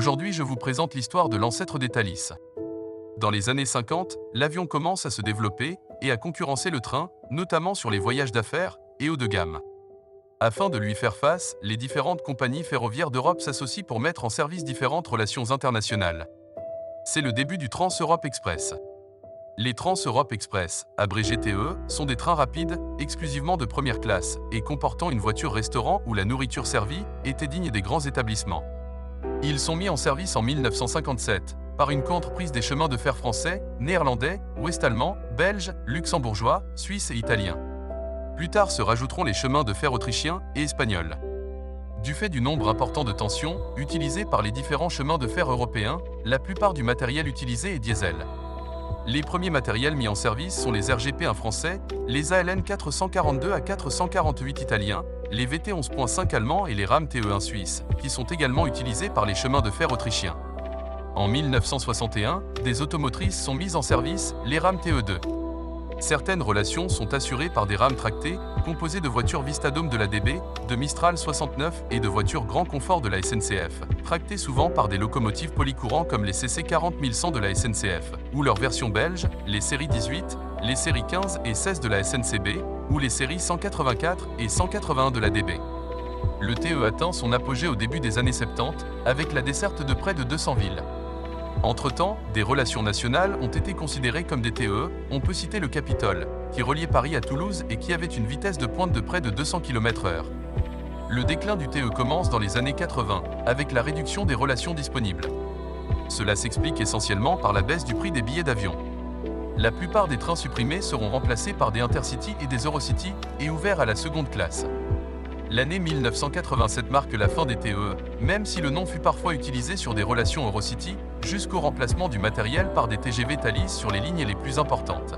Aujourd'hui, je vous présente l'histoire de l'ancêtre des Thalys. Dans les années 50, l'avion commence à se développer et à concurrencer le train, notamment sur les voyages d'affaires et haut de gamme. Afin de lui faire face, les différentes compagnies ferroviaires d'Europe s'associent pour mettre en service différentes relations internationales. C'est le début du Trans-Europe Express. Les Trans-Europe Express, abrégé TE, sont des trains rapides, exclusivement de première classe, et comportant une voiture-restaurant où la nourriture servie était digne des grands établissements. Ils sont mis en service en 1957, par une coentreprise des chemins de fer français, néerlandais, ouest-allemands, belges, luxembourgeois, suisses et italiens. Plus tard se rajouteront les chemins de fer autrichiens et espagnols. Du fait du nombre important de tensions utilisées par les différents chemins de fer européens, la plupart du matériel utilisé est diesel. Les premiers matériels mis en service sont les RGP1 français, les ALN 442 à 448 italiens, les VT 11.5 allemands et les RAM TE1 suisses, qui sont également utilisés par les chemins de fer autrichiens. En 1961, des automotrices sont mises en service, les RAM TE2. Certaines relations sont assurées par des rames tractées, composées de voitures Vistadome de la DB, de Mistral 69 et de voitures Grand Confort de la SNCF, tractées souvent par des locomotives polycourants comme les CC 40100 de la SNCF, ou leurs versions belges, les séries 18, les séries 15 et 16 de la SNCB, ou les séries 184 et 181 de la DB. Le TE atteint son apogée au début des années 70, avec la desserte de près de 200 villes. Entre-temps, des relations nationales ont été considérées comme des TE, on peut citer le Capitole, qui reliait Paris à Toulouse et qui avait une vitesse de pointe de près de 200 km/h. Le déclin du TE commence dans les années 80, avec la réduction des relations disponibles. Cela s'explique essentiellement par la baisse du prix des billets d'avion. La plupart des trains supprimés seront remplacés par des Intercity et des Eurocity et ouverts à la seconde classe. L'année 1987 marque la fin des TE, même si le nom fut parfois utilisé sur des relations Eurocity, jusqu'au remplacement du matériel par des TGV Thalys sur les lignes les plus importantes.